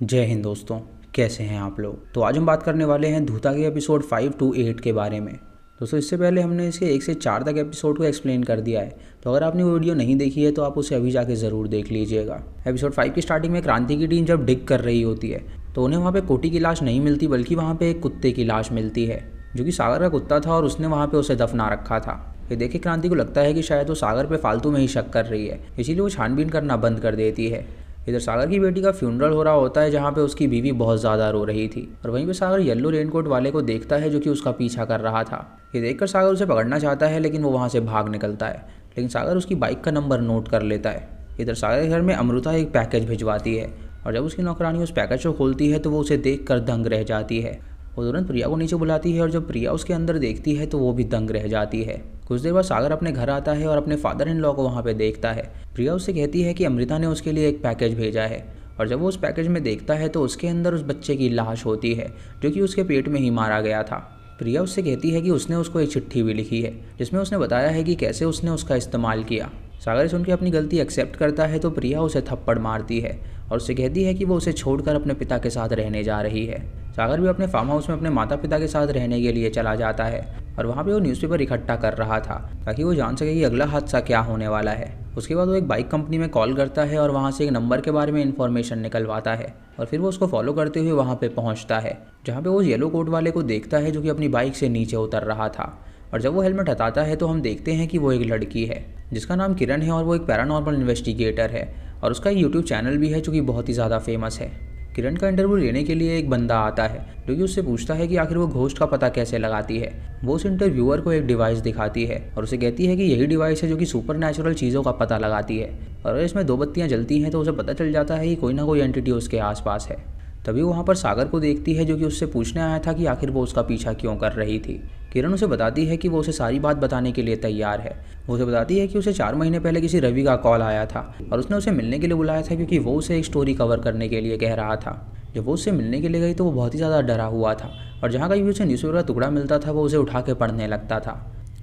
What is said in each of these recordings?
जय हिंद दोस्तों। कैसे हैं आप लोग। तो आज हम बात करने वाले हैं धूता के एपिसोड 5 to 8 के बारे में। दोस्तों इससे पहले हमने इसके 1 से 4 तक एपिसोड को एक्सप्लेन कर दिया है, तो अगर आपने वो वीडियो नहीं देखी है तो आप उसे अभी जाके ज़रूर देख लीजिएगा। एपिसोड 5 की स्टार्टिंग में क्रांति की टीम जब डिग कर रही होती है तो उन्हें वहाँ पे कोटी की लाश नहीं मिलती, बल्कि वहाँ पे एक कुत्ते की लाश मिलती है जो कि सागर का कुत्ता था और उसने वहाँ पे उसे दफना रखा था। ये देख के क्रांति को लगता है कि शायद वो सागर पे फालतू में ही शक कर रही है, इसीलिए वो छानबीन करना बंद कर देती है। इधर सागर की बेटी का फ्यूनरल हो रहा होता है जहाँ पे उसकी बीवी बहुत ज़्यादा रो रही थी, और वहीं पे सागर येलो रेनकोट वाले को देखता है जो कि उसका पीछा कर रहा था। ये देखकर सागर उसे पकड़ना चाहता है लेकिन वो वहाँ से भाग निकलता है, लेकिन सागर उसकी बाइक का नंबर नोट कर लेता है। इधर सागर के घर में अमृता एक पैकेज भिजवाती है और जब उसकी नौकरानी उस पैकेज को खोलती है तो वो उसे देख कर दंग रह जाती है। वो तुरंत प्रिया को नीचे बुलाती है और जब प्रिया उसके अंदर देखती है तो वो भी दंग रह जाती है। कुछ देर बाद सागर अपने घर आता है और अपने फादर इन लॉ को वहाँ पे देखता है। प्रिया उससे कहती है कि अमृता ने उसके लिए एक पैकेज भेजा है, और जब वो उस पैकेज में देखता है तो उसके अंदर उस बच्चे की लाश होती है जो कि उसके पेट में ही मारा गया था। प्रिया उससे कहती है कि उसने उसको एक चिट्ठी भी लिखी है जिसमें उसने बताया है कि कैसे उसने उसका इस्तेमाल किया। सागर सुन के अपनी गलती एक्सेप्ट करता है तो प्रिया उसे थप्पड़ मारती है और उससे कहती है कि वो उसे छोड़कर अपने पिता के साथ रहने जा रही है। सागर भी अपने फार्म हाउस में अपने माता पिता के साथ रहने के लिए चला जाता है और वहाँ पे वो न्यूज़पेपर इकट्ठा कर रहा था ताकि वो जान सके कि अगला हादसा क्या होने वाला है। उसके बाद वो एक बाइक कंपनी में कॉल करता है और वहाँ से एक नंबर के बारे में इन्फॉर्मेशन निकलवाता है और फिर वो उसको फॉलो करते हुए वहाँ पे पहुँचता है जहाँ पे वो येलो कोट वाले को देखता है जो कि अपनी बाइक से नीचे उतर रहा था। और जब वो हेलमेट हटाता है तो हम देखते हैं कि वो एक लड़की है जिसका नाम किरण है और वो एक पैरानॉर्मल इन्वेस्टिगेटर है और उसका एक यूट्यूब चैनल भी है जो कि बहुत ही ज़्यादा फेमस है। किरण का इंटरव्यू लेने के लिए एक बंदा आता है जो कि उससे पूछता है कि आखिर वो घोस्ट का पता कैसे लगाती है। वो उस इंटरव्यूअर को एक डिवाइस दिखाती है और उसे कहती है कि यही डिवाइस है जो कि सुपर नेचुरल चीज़ों का पता लगाती है, और अगर इसमें 2 बत्तियां जलती हैं तो उसे पता चल जाता है कि कोई ना कोई एंटिटी उसके आसपास है। तभी वो वहाँ पर सागर को देखती है जो कि उससे पूछने आया था कि आखिर वो उसका पीछा क्यों कर रही थी। किरण उसे बताती है कि वो उसे सारी बात बताने के लिए तैयार है। वो उसे बताती है कि उसे 4 महीने पहले किसी रवि का कॉल आया था और उसने उसे मिलने के लिए बुलाया था क्योंकि वो उसे एक स्टोरी कवर करने के लिए कह रहा था। जब वो उससे मिलने के लिए गई तो वो बहुत ही ज़्यादा डरा हुआ था और जहाँ कहीं भी उसे न्यूज़पेपर का टुकड़ा मिलता था वो उसे उठा के पढ़ने लगता था।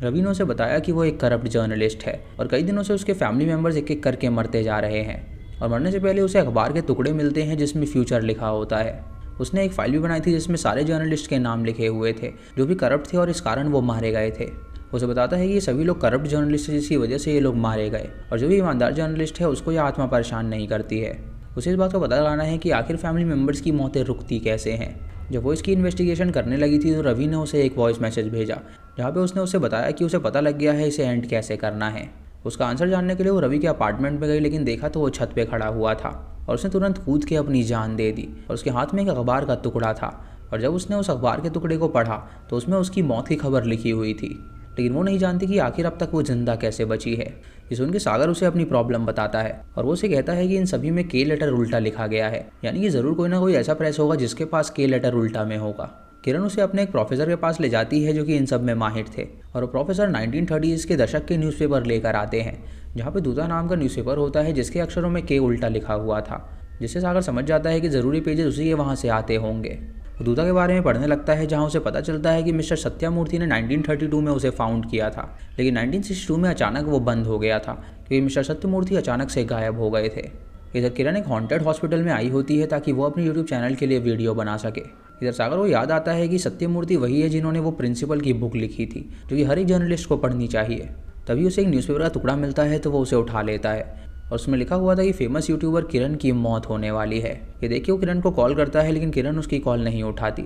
रवि ने उसे बताया कि वो एक करप्ट जर्नलिस्ट है और कई दिनों से उसके फैमिली मेम्बर्स एक एक करके मरते जा रहे हैं, और मरने से पहले उसे अखबार के टुकड़े मिलते हैं जिसमें फ्यूचर लिखा होता है। उसने एक फाइल भी बनाई थी जिसमें सारे जर्नलिस्ट के नाम लिखे हुए थे जो भी करप्ट थे और इस कारण वो मारे गए थे। उसे बताता है कि ये सभी लोग करप्ट जर्नलिस्ट हैं जिसकी वजह से ये लोग मारे गए, और जो भी ईमानदार जर्नलिस्ट है उसको यह आत्मा परेशान नहीं करती है। उसे इस बात का पता लगाना है कि आखिर फैमिली मेम्बर्स की मौतें रुकती कैसे हैं। जब वो इसकी इन्वेस्टिगेशन करने लगी थी तो रवि ने उसे एक वॉइस मैसेज भेजा जहाँ पे उसने उसे बताया कि उसे पता लग गया है इसे एंड कैसे करना है। उसका आंसर जानने के लिए वो रवि के अपार्टमेंट में गई, लेकिन देखा तो वो छत पे खड़ा हुआ था और उसने तुरंत कूद के अपनी जान दे दी, और उसके हाथ में एक अखबार का टुकड़ा था और जब उसने उस अखबार के टुकड़े को पढ़ा तो उसमें उसकी मौत की खबर लिखी हुई थी, लेकिन वो नहीं जानती कि आखिर अब तक वो जिंदा कैसे बची है। ये सुन के सागर उसे अपनी प्रॉब्लम बताता है और वो उसे कहता है कि इन सभी में के लेटर उल्टा लिखा गया है, यानी कि ज़रूर कोई ना कोई ऐसा प्रेस होगा जिसके पास के लेटर उल्टा में होगा। किरण उसे अपने एक प्रोफेसर के पास ले जाती है जो कि इन सब में माहिर थे, और वो प्रोफेसर 1930s के दशक के न्यूज़पेपर लेकर आते हैं जहाँ पे दूता नाम का न्यूज़पेपर होता है जिसके अक्षरों में के उल्टा लिखा हुआ था, जिससे सागर समझ जाता है कि ज़रूरी पेजेस उसी के वहाँ से आते होंगे। वो दूता के बारे में पढ़ने लगता है जहाँ उसे पता चलता है कि मिस्टर सत्यामूर्ति ने 1932 में उसे फाउंड किया था, लेकिन 1962 में अचानक वो बंद हो गया था क्योंकि मिस्टर सत्यमूर्ति अचानक से गायब हो गए थे। इधर किरण एक हॉन्टेड हॉस्पिटल में आई होती है ताकि वो अपने यूट्यूब चैनल के लिए वीडियो बना सके। इधर सागर को याद आता है कि सत्यमूर्ति वही है जिन्होंने वो प्रिंसिपल की बुक लिखी थी जो कि हर एक जर्नलिस्ट को पढ़नी चाहिए। तभी उसे एक न्यूज़पेपर का टुकड़ा मिलता है तो वो उसे उठा लेता है और उसमें लिखा हुआ था कि फेमस यूट्यूबर किरण की मौत होने वाली है। ये देखिए वो किरण को कॉल करता है लेकिन किरण उसकी कॉल नहीं उठाती,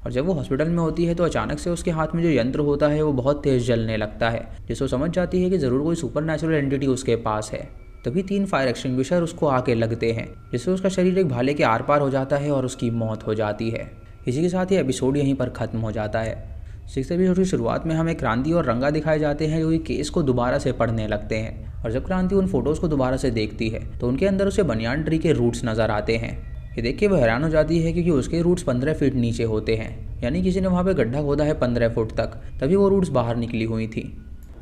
और जब वो हॉस्पिटल में होती है तो अचानक से उसके हाथ में जो यंत्र होता है वो बहुत तेज़ जलने लगता है, जिससे वो समझ जाती है कि ज़रूर कोई सुपर नेचुरल एंटिटी उसके पास है। तभी 3 फायर एक्सटिंग्विशर उसको आके लगते हैं जिससे उसका शरीर एक भाले के आर पार हो जाता है और उसकी मौत हो जाती है। इसी के साथ ये एपिसोड यहीं पर ख़त्म हो जाता है। 6th एपिसोड की शुरुआत में हमें क्रांति और रंगा दिखाए जाते हैं जो कि केस को दोबारा से पढ़ने लगते हैं, और जब क्रांति उन फोटोज़ को दोबारा से देखती है तो उनके अंदर उसे बनियान ट्री के रूट्स नज़र आते हैं। ये देख के वो हैरान हो जाती है क्योंकि उसके रूट्स 15 फीट नीचे होते हैं, यानी किसी ने वहाँ पे गड्ढा खोदा है 15 फुट तक, तभी वो रूट्स बाहर निकली हुई थी।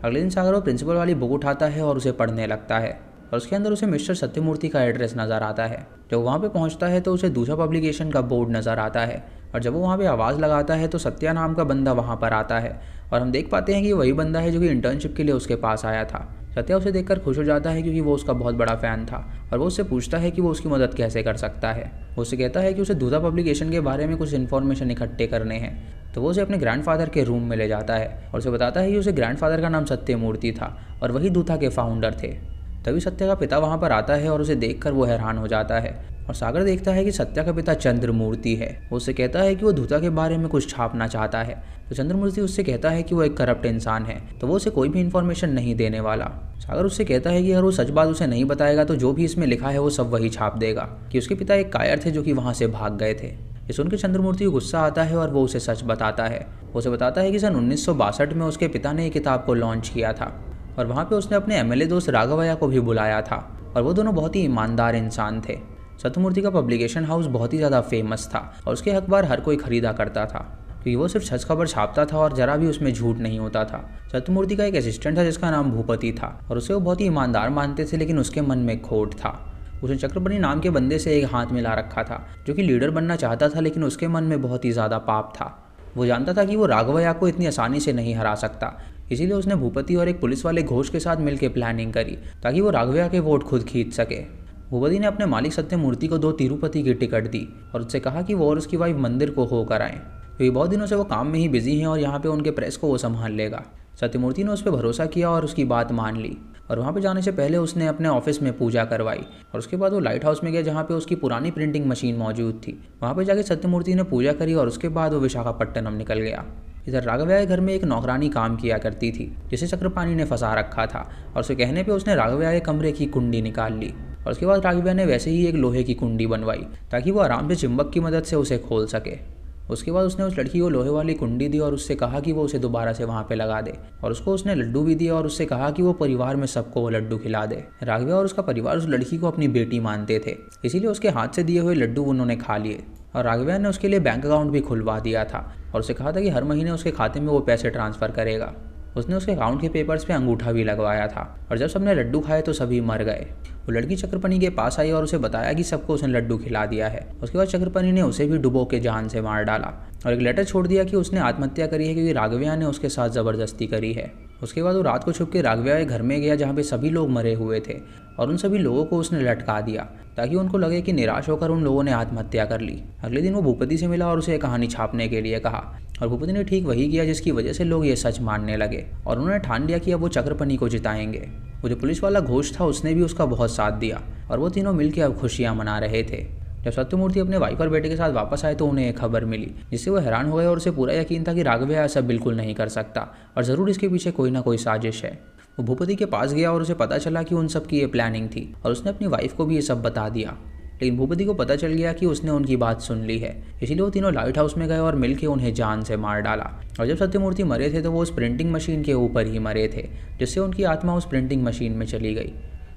अगले दिन सागर वो प्रिंसिपल वाली बुक उठाता है और उसे पढ़ने लगता है और उसके अंदर उसे मिस्टर सत्यमूर्ति का एड्रेस नज़र आता है। जब वहाँ पे पहुँचता है तो उसे दूसरा पब्लिकेशन का बोर्ड नज़र आता है, और जब वो वहाँ पे आवाज़ लगाता है तो सत्या नाम का बंदा वहाँ पर आता है और हम देख पाते हैं कि वही बंदा है जो कि इंटर्नशिप के लिए उसके पास आया था। सत्या उसे देखकर खुश हो जाता है क्योंकि वो उसका बहुत बड़ा फ़ैन था और वो उससे पूछता है कि वो उसकी मदद कैसे कर सकता है। वो उससे कहता है कि उसे दूधा पब्लिकेशन के बारे में कुछ इन्फॉर्मेशन इकट्ठे करने हैं। तो वो उसे अपने ग्रैंडफादर के रूम में ले जाता है और उसे बताता है कि उसे ग्रैंडफादर का नाम सत्यमूर्ति था और वही दूधा के फाउंडर थे। तभी सत्या का पिता वहाँ पर आता है और उसे देखकर वो हैरान हो जाता है और सागर देखता है कि सत्या का पिता चंद्रमूर्ति है। वो उससे कहता है कि वो दूधा के बारे में कुछ छापना चाहता है। तो चंद्रमूर्ति उससे कहता है कि वो एक करप्ट इंसान है, तो वो उसे कोई भी इन्फॉर्मेशन नहीं देने वाला। सागर उससे कहता है कि अगर वो सच बात उसे नहीं बताएगा तो जो भी इसमें लिखा है वो सब वही छाप देगा कि उसके पिता एक कायर थे जो कि वहाँ से भाग गए थे। ये सुनकर चंद्रमूर्ति को गुस्सा आता है और वो उसे सच बताता है। वो उसे बताता है कि सन 1962 में उसके पिता ने एक किताब को लॉन्च किया था और वहाँ पे उसने अपने एमएलए दोस्त राघवैया को भी बुलाया था और वो दोनों बहुत ही ईमानदार इंसान थे। सत्यमूर्ति का पब्लिकेशन हाउस बहुत ही ज़्यादा फेमस था और उसके अखबार हर कोई खरीदा करता था क्योंकि वो सिर्फ सच खबर छापता था और जरा भी उसमें झूठ नहीं होता था। सत्यमूर्ति का एक असिस्टेंट था जिसका नाम भूपति था और उसे वो बहुत ही ईमानदार मानते थे, लेकिन उसके मन में खोट था। उसने चक्रपणी नाम के बंदे से एक हाथ मिला रखा था जो कि लीडर बनना चाहता था, लेकिन उसके मन में बहुत ही ज़्यादा पाप था। वो जानता था कि वो राघवैया को इतनी आसानी से नहीं हरा सकता, इसीलिए उसने भूपति और एक पुलिस वाले घोष के साथ मिलकर प्लानिंग करी ताकि वो राघवैया के वोट खुद खींच सके। भूपति ने अपने मालिक सत्यमूर्ति को 2 तिरुपति की टिकट दी और उससे कहा कि वो और उसकी वाइफ मंदिर को होकर आएँ क्योंकि बहुत दिनों से वो काम में ही बिजी हैं और यहाँ पे उनके प्रेस को वो संभाल लेगा। सत्यमूर्ति ने उस पर भरोसा किया और उसकी बात मान ली और वहाँ पे जाने से पहले उसने अपने ऑफिस में पूजा करवाई और उसके बाद वो लाइट हाउस में गया जहाँ पे उसकी पुरानी प्रिंटिंग मशीन मौजूद थी। वहाँ पे जाके सत्यमूर्ति ने पूजा करी और उसके बाद वो विशाखापट्टनम निकल गया। इधर राघवैया के घर में एक नौकरानी काम किया करती थी जिसे चक्रपाणी ने फंसा रखा था और उसके कहने पे उसने राघवैया के कमरे की कुंडी निकाल ली और उसके बाद राघवैया ने वैसे ही एक लोहे की कुंडी बनवाई ताकि वो आराम से चुंबक की मदद से उसे खोल सके। उसके बाद उसने उस लड़की को लोहे वाली कुंडी दी और उससे कहा कि वो उसे दोबारा से वहाँ पे लगा दे और उसको उसने लड्डू भी दिया और उससे कहा कि वो परिवार में सबको वो लड्डू खिला दे। राघवैया और उसका परिवार उस लड़की को अपनी बेटी मानते थे, इसीलिए उसके हाथ से दिए हुए लड्डू उन्होंने खा लिए और राघवैया ने उसके लिए बैंक अकाउंट भी खुलवा दिया था और उसे कहा था कि हर महीने उसके खाते में वो पैसे ट्रांसफ़र करेगा। उसने उसके अकाउंट के पेपर्स पे अंगूठा भी लगवाया था और जब सबने लड्डू खाए तो सभी मर गए। वो लड़की चक्रपणी के पास आई और उसे बताया कि सबको उसने लड्डू खिला दिया है। उसके बाद चक्रपणी ने उसे भी डुबो के जान से मार डाला और एक लेटर छोड़ दिया कि उसने आत्महत्या करी है क्योंकि राघवैया ने उसके साथ ज़बरदस्ती करी है। उसके बाद वो रात को छुप के राघवैया के घर में गया जहाँ पे सभी लोग मरे हुए थे और उन सभी लोगों को उसने लटका दिया ताकि उनको लगे कि निराश होकर उन लोगों ने आत्महत्या कर ली। अगले दिन वो भूपति से मिला और उसे कहानी छापने के लिए कहा और भूपति ने ठीक वही किया जिसकी वजह से लोग ये सच मानने लगे और उन्होंने ठान लिया कि अब वो चक्रपणी को जिताएंगे। वो जो पुलिस वाला घोष था उसने भी उसका बहुत साथ दिया और वो तीनों मिलकर अब खुशियाँ मना रहे थे। जब सत्यमूर्ति अपने वाइफ और बेटे के साथ वापस आए तो उन्हें एक खबर मिली जिससे वो हैरान हो गए और उसे पूरा यकीन था कि राघवैया ऐसा बिल्कुल नहीं कर सकता और ज़रूर इसके पीछे कोई ना कोई साजिश है। वो भूपति के पास गया और उसे पता चला कि उन सब की ये प्लानिंग थी और उसने अपनी वाइफ को भी ये सब बता दिया, लेकिन भूपति को पता चल गया कि उसने उनकी बात सुन ली है, इसीलिए वो तीनों लाइट हाउस में गए और मिलकर उन्हें जान से मार डाला। और जब सत्यमूर्ति मरे थे तो वो उस प्रिंटिंग मशीन के ऊपर ही मरे थे, जिससे उनकी आत्मा उस प्रिंटिंग मशीन में चली गई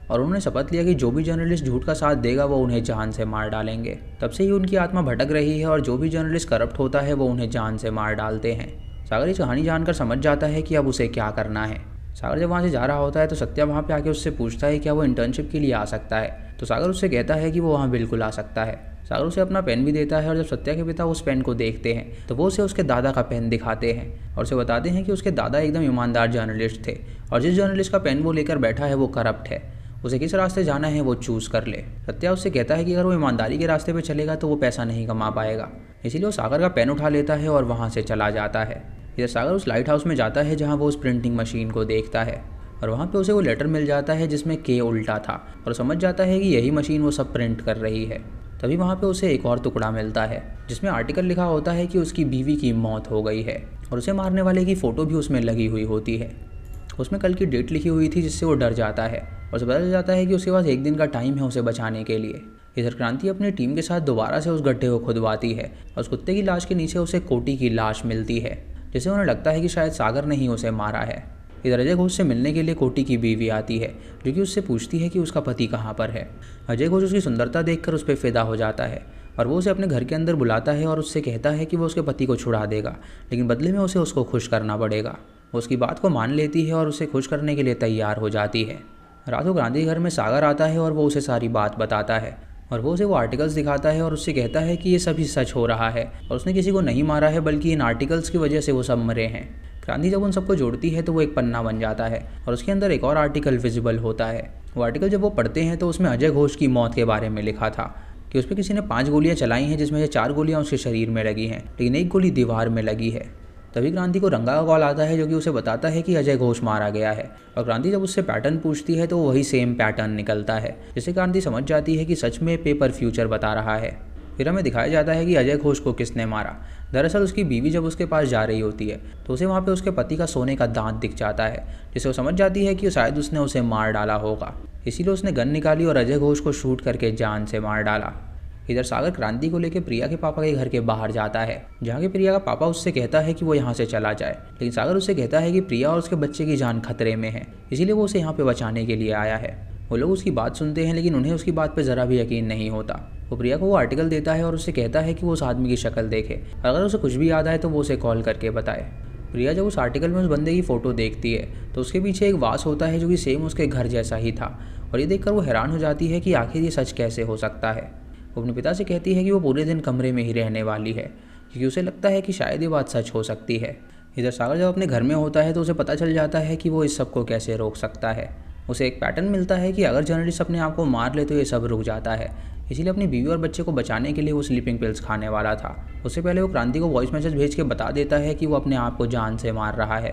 और उन्होंने शपथ लिया कि जो भी जर्नलिस्ट झूठ का साथ देगा वो उन्हें जान से मार डालेंगे। तब से ही उनकी आत्मा भटक रही है और जो भी जर्नलिस्ट करप्ट होता है वो उन्हें जान से मार डालते हैं। सागर इस कहानी जानकर समझ जाता है कि अब उसे क्या करना है। सागर जब वहाँ से जा रहा होता है तो सत्या वहाँ पे आके उससे पूछता है क्या वो इंटर्नशिप के लिए आ सकता है, तो सागर उससे कहता है कि वो वहाँ बिल्कुल आ सकता है। सागर उसे अपना पेन भी देता है और जब सत्या के पिता उस पेन को देखते हैं तो वो उसे उसके दादा का पेन दिखाते हैं और उसे बताते हैं कि उसके दादा एकदम ईमानदार जर्नलिस्ट थे और जिस जर्नलिस्ट का पेन वो लेकर बैठा है वो करप्ट है, उसे किस रास्ते जाना है वो चूज़ कर ले। सत्या उससे कहता है कि अगर वो ईमानदारी के रास्ते पे चलेगा तो वो पैसा नहीं कमा पाएगा, इसीलिए वो सागर का पेन उठा लेता है और वहाँ से चला जाता है। इधर सागर उस लाइट हाउस में जाता है जहाँ वो उस प्रिंटिंग मशीन को देखता है और वहाँ पे उसे वो लेटर मिल जाता है जिसमें के उल्टा था और समझ जाता है कि यही मशीन वो सब प्रिंट कर रही है। तभी वहाँ पे उसे एक और टुकड़ा मिलता है जिसमें आर्टिकल लिखा होता है कि उसकी बीवी की मौत हो गई है और उसे मारने वाले की फ़ोटो भी उसमें लगी हुई होती है। उसमें कल की डेट लिखी हुई थी जिससे वो डर जाता है और उसे पता चल जाता है कि उसके पास 1 दिन का टाइम है उसे बचाने के लिए। इधर क्रांति अपनी टीम के साथ दोबारा से उस गड्ढे को खुदवाती है और उस कुत्ते की लाश के नीचे उसे कोटी की लाश मिलती है, जिससे उन्हें लगता है कि शायद सागर ने ही उसे मारा है। इधर अजय घोष से मिलने के लिए कोटी की बीवी आती है जो कि उससे पूछती है कि उसका पति कहाँ पर है। अजय घोष उसकी सुंदरता देखकर उस पर फिदा हो जाता है और वो उसे अपने घर के अंदर बुलाता है और उससे कहता है कि वो उसके पति को छुड़ा देगा, लेकिन बदले में उसे उसको खुश करना पड़ेगा। वो उसकी बात को मान लेती है और उसे खुश करने के लिए तैयार हो जाती है। रात को क्रांति के घर में सागर आता है और वो उसे सारी बात बताता है और वो उसे वो आर्टिकल्स दिखाता है और उससे कहता है कि ये सभी सच हो रहा है और उसने किसी को नहीं मारा है बल्कि इन आर्टिकल्स की वजह से वो सब मरे हैं। क्रांति जब उन सबको जोड़ती है तो वो एक पन्ना बन जाता है और उसके अंदर एक और आर्टिकल विजिबल होता है। वो आर्टिकल जब वो पढ़ते हैं तो उसमें अजय घोष की मौत के बारे में लिखा था कि उस पर किसी ने 5 गोलियां चलाई हैं, जिसमें से 4 गोलियां उसके शरीर में लगी हैं, लेकिन 1 गोली दीवार में लगी है। तभी क्रांति को रंगा का कॉल आता है जो कि उसे बताता है कि अजय घोष मारा गया है। और क्रांति जब उससे पैटर्न पूछती है तो वही सेम पैटर्न निकलता है, जिससे क्रांति समझ जाती है कि सच में पेपर फ्यूचर बता रहा है। फिर हमें दिखाया जाता है कि अजय घोष को किसने मारा। दरअसल उसकी बीवी जब उसके पास जा रही होती है तो उसे वहाँ पे उसके पति का सोने का दांत दिख जाता है, जिससे वो समझ जाती है कि शायद उसने उसे मार डाला होगा। इसीलिए उसने गन निकाली और अजय घोष को शूट करके जान से मार डाला। इधर सागर क्रांति को लेकर प्रिया के पापा के घर के बाहर जाता है, जहाँ के प्रिया का पापा उससे कहता है कि वो यहाँ से चला जाए, लेकिन सागर उससे कहता है कि प्रिया और उसके बच्चे की जान खतरे में है, इसीलिए वो उसे यहाँ पे बचाने के लिए आया है। वो लोग उसकी बात सुनते हैं, लेकिन उन्हें उसकी बात पे ज़रा भी यकीन नहीं होता। वो प्रिया को वो आर्टिकल देता है और उससे कहता है कि वो उस आदमी की शक्ल देखे, अगर उसे कुछ भी याद आए तो वो उसे कॉल करके बताए। प्रिया जब उस आर्टिकल में उस बंदे की फ़ोटो देखती है तो उसके पीछे एक वास होता है जो कि सेम उसके घर जैसा ही था, और ये देखकर वो हैरान हो जाती है कि आखिर ये सच कैसे हो सकता है। वो अपने पिता से कहती है कि वो पूरे दिन कमरे में ही रहने वाली है, क्योंकि उसे लगता है कि शायद ये बात सच हो सकती है। इधर सागर जब अपने घर में होता है तो उसे पता चल जाता है कि वो इस सब को कैसे रोक सकता है। उसे एक पैटर्न मिलता है कि अगर जर्नलिस्ट अपने आप को मार ले तो ये सब रुक जाता है। इसीलिए अपनी बीवी और बच्चे को बचाने के लिए वो स्लीपिंग पिल्स खाने वाला था। उससे पहले वो क्रांति को वॉइस मैसेज भेज के बता देता है कि वो अपने आप को जान से मार रहा है।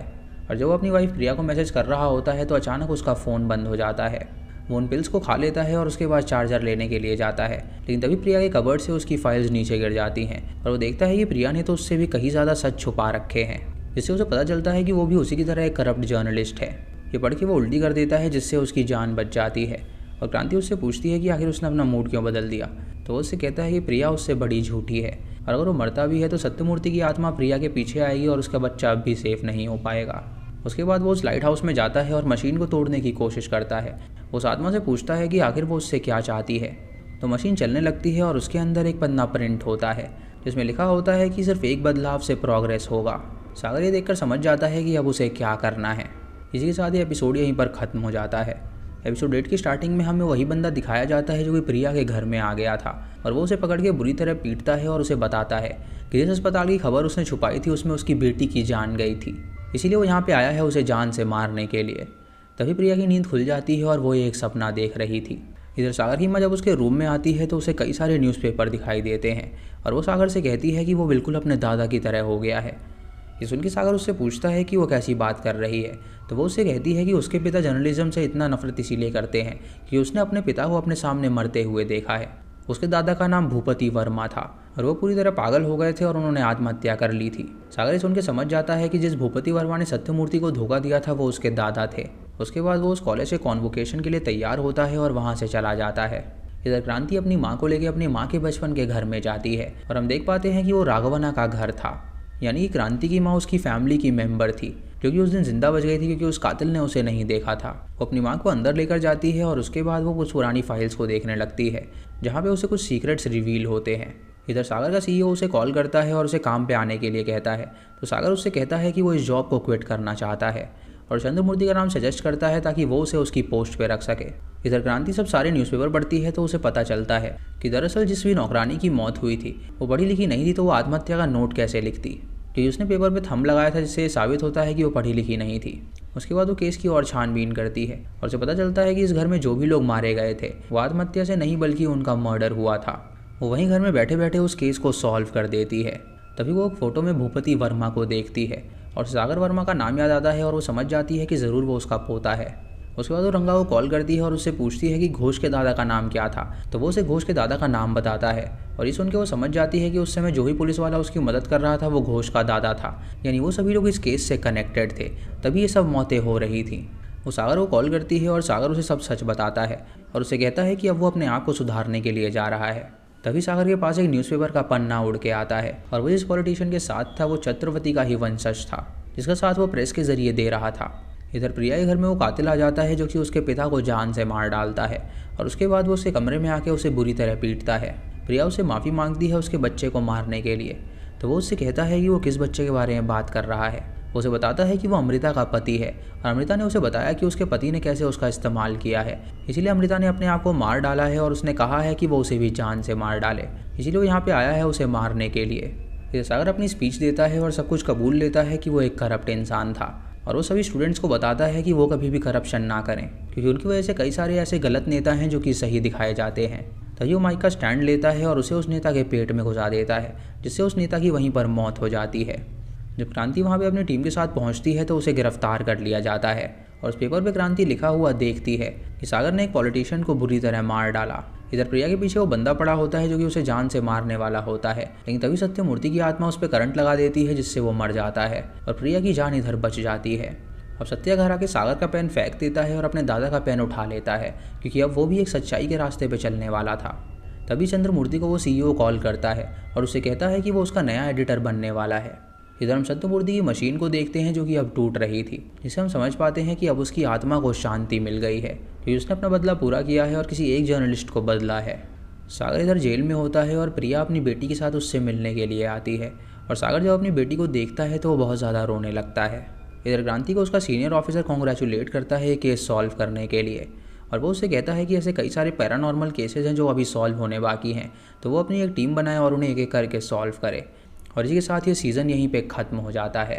और जब वो अपनी वाइफ प्रिया को मैसेज कर रहा होता है तो अचानक उसका फ़ोन बंद हो जाता है। वो उन पिल्स को खा लेता है और उसके बाद चार्जर लेने के लिए जाता है, लेकिन तभी प्रिया के कबर्ड से उसकी फाइल्स नीचे गिर जाती हैं और वो देखता है कि प्रिया ने तो उससे भी कहीं ज़्यादा सच छुपा रखे हैं, जिससे उसे पता चलता है कि वो भी उसी की तरह एक करप्ट जर्नलिस्ट है। ये पढ़ के वो उल्टी कर देता है, जिससे उसकी जान बच जाती है। और क्रांति उससे पूछती है कि आखिर उसने अपना मूड क्यों बदल दिया, तो वो उससे कहता है कि प्रिया उससे बड़ी झूठी है, और अगर वो मरता भी है तो सत्यमूर्ति की आत्मा प्रिया के पीछे आएगी और उसका बच्चा अब भी सेफ नहीं हो पाएगा। उसके बाद वो उस लाइट हाउस में जाता है और मशीन को तोड़ने की कोशिश करता है। उस आत्मा से पूछता है कि आखिर वो उससे क्या चाहती है, तो मशीन चलने लगती है और उसके अंदर एक पन्ना प्रिंट होता है जिसमें लिखा होता है कि सिर्फ एक बदलाव से प्रोग्रेस होगा। सागर ये देखकर समझ जाता है कि अब उसे क्या करना है। इसी के साथ ये एपिसोड यहीं पर ख़त्म हो जाता है। एपिसोड 8 की स्टार्टिंग में हमें वही बंदा दिखाया जाता है जो कि प्रिया के घर में आ गया था, और वो उसे पकड़ के बुरी तरह पीटता है और उसे बताता है कि जिस अस्पताल की खबर उसने छुपाई थी उसमें उसकी बेटी की जान गई थी, इसीलिए वो यहाँ पे आया है उसे जान से मारने के लिए। तभी प्रिया की नींद खुल जाती है और वो एक सपना देख रही थी। इधर सागर की माँ जब उसके रूम में आती है तो उसे कई सारे न्यूज़पेपर दिखाई देते हैं, और वो सागर से कहती है कि वो बिल्कुल अपने दादा की तरह हो गया है। ये सुन के सागर उससे पूछता है कि वो कैसी बात कर रही है, तो वो उससे कहती है कि उसके पिता जर्नलिज्म से इतना नफरत इसीलिए करते हैं कि उसने अपने पिता को अपने सामने मरते हुए देखा है। उसके दादा का नाम भूपति वर्मा था और वो पूरी तरह पागल हो गए थे और उन्होंने आत्महत्या कर ली थी। सागर सुन के समझ जाता है कि जिस भूपति वर्मा ने सत्यमूर्ति को धोखा दिया था वो उसके दादा थे। उसके बाद वो उस कॉलेज से कॉन्वोकेशन के लिए तैयार होता है और वहाँ से चला जाता है। इधर क्रांति अपनी माँ को लेकर अपनी माँ के बचपन के घर में जाती है और हम देख पाते हैं कि वो राघवना का घर था, यानी कि क्रांति की माँ उसकी फैमिली की मेंबर थी जो कि उस दिन जिंदा बच गई थी क्योंकि उस कातिल ने उसे नहीं देखा था। वो अपनी माँ को अंदर लेकर जाती है और उसके बाद वो कुछ पुरानी फाइल्स को देखने लगती है जहाँ पे उसे कुछ सीक्रेट्स रिवील होते हैं। इधर सागर का सीईओ उसे कॉल करता है और उसे काम पे आने के लिए कहता है, तो सागर उससे कहता है कि वो इस जॉब को क्विट करना चाहता है और चंद्रमूर्ति का नाम सजेस्ट करता है ताकि वो उसे उसकी पोस्ट पे रख सके। इधर क्रांति सब सारे न्यूज़पेपर पढ़ती है तो उसे पता चलता है कि दरअसल जिस भी नौकरानी की मौत हुई थी वो पढ़ी लिखी नहीं थी, तो वो आत्महत्या का नोट कैसे लिखती, क्योंकि उसने पेपर पे थंब लगाया था जिससे साबित होता है कि वो पढ़ी लिखी नहीं थी। उसके बाद वो केस की और छानबीन करती है और उसे पता चलता है कि इस घर में जो भी लोग मारे गए थे वो आत्महत्या से नहीं बल्कि उनका मर्डर हुआ था। वो वहीं घर में बैठे बैठे उस केस को सॉल्व कर देती है। तभी वो एक फ़ोटो में भूपति वर्मा को देखती है और सागर वर्मा का नाम याद आता है और वो समझ जाती है कि ज़रूर वो उसका पोता है। उसके बाद वो रंगा को कॉल करती है और उससे पूछती है कि घोष के दादा का नाम क्या था, तो वो उसे घोष के दादा का नाम बताता है और ये सुन के वो समझ जाती है कि उस समय जो भी पुलिस वाला उसकी मदद कर रहा था वो घोष का दादा था, यानी वो सभी लोग इस केस से कनेक्टेड थे, तभी ये सब मौतें हो रही थी। वो सागर को कॉल करती है और सागर उसे सब सच बताता है और उसे कहता है कि अब वो अपने आप को सुधारने के लिए जा रहा है। तभी सागर के पास एक न्यूज़पेपर का पन्ना उड़ के आता है और वो जिस पॉलिटिशियन के साथ था वो छत्रपति का ही वंशज था जिसका साथ वो प्रेस के जरिए दे रहा था। इधर प्रिया के घर में वो कातिल आ जाता है जो कि उसके पिता को जान से मार डालता है और उसके बाद वो उसके कमरे में आके उसे बुरी तरह पीटता है। प्रिया उससे माफ़ी मांगती है उसके बच्चे को मारने के लिए, तो वो उससे कहता है कि वो किस बच्चे के बारे में बात कर रहा है। वो उसे बताता है कि वो अमृता का पति है और अमृता ने उसे बताया कि उसके पति ने कैसे उसका इस्तेमाल किया है, इसीलिए अमृता ने अपने आप को मार डाला है और उसने कहा है कि वो उसे भी जान से मार डाले, इसीलिए वो यहाँ पे आया है उसे मारने के लिए। इधर सागर अपनी स्पीच देता है और सब कुछ कबूल लेता है कि वो एक करप्ट इंसान था और वो सभी स्टूडेंट्स को बताता है कि वो कभी भी करप्शन ना करें, क्योंकि उनकी वजह से कई सारे ऐसे गलत नेता हैं जो कि सही दिखाए जाते हैं। तभी वो माइक का स्टैंड लेता है और उसे उस नेता के पेट में घुसा देता है, जिससे उस नेता की वहीं पर मौत हो जाती है। जब क्रांति वहाँ पे अपनी टीम के साथ पहुँचती है तो उसे गिरफ्तार कर लिया जाता है और उस पेपर पे क्रांति लिखा हुआ देखती है कि सागर ने एक पॉलिटिशियन को बुरी तरह मार डाला। इधर प्रिया के पीछे वो बंदा पड़ा होता है जो कि उसे जान से मारने वाला होता है, लेकिन तभी सत्यमूर्ति की आत्मा उस पर करंट लगा देती है जिससे वो मर जाता है और प्रिया की जान इधर बच जाती है। अब सत्या घर आके सागर का पेन फेंक देता है और अपने दादा का पेन उठा लेता है, क्योंकि अब वो भी एक सच्चाई के रास्ते पे चलने वाला था। तभी चंद्रमूर्ति को वो सीईओ कॉल करता है और उसे कहता है कि वो उसका नया एडिटर बनने वाला है। इधर हम सत्यमूर्ति की मशीन को देखते हैं जो कि अब टूट रही थी, जिससे हम समझ पाते हैं कि अब उसकी आत्मा को शांति मिल गई है, क्योंकि उसने अपना बदला पूरा किया है और किसी एक जर्नलिस्ट को बदला है। सागर इधर जेल में होता है और प्रिया अपनी बेटी के साथ उससे मिलने के लिए आती है और सागर जब अपनी बेटी को देखता है तो वो बहुत ज़्यादा रोने लगता है। इधर क्रांति को उसका सीनियर ऑफिसर कॉन्ग्रेचुलेट करता है केस सॉल्व करने के लिए और वो उससे कहता है कि ऐसे कई सारे पैरानॉर्मल केसेस हैं जो अभी सॉल्व होने बाकी हैं, तो वो अपनी एक टीम बनाए और उन्हें एक एक करके सॉल्व करे। और इसी के साथ ये सीज़न यहीं पे ख़त्म हो जाता है।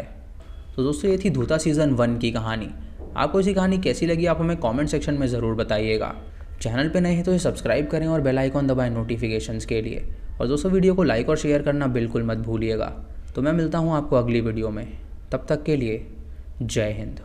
तो दोस्तों ये थी धूता सीज़न 1 की कहानी। आपको इसी कहानी कैसी लगी आप हमें कमेंट सेक्शन में ज़रूर बताइएगा। चैनल पे नए हैं तो ये सब्सक्राइब करें और बेल आइकॉन दबाएं नोटिफिकेशंस के लिए। और दोस्तों वीडियो को लाइक और शेयर करना बिल्कुल मत भूलिएगा। तो मैं मिलता हूँ आपको अगली वीडियो में, तब तक के लिए जय हिंद।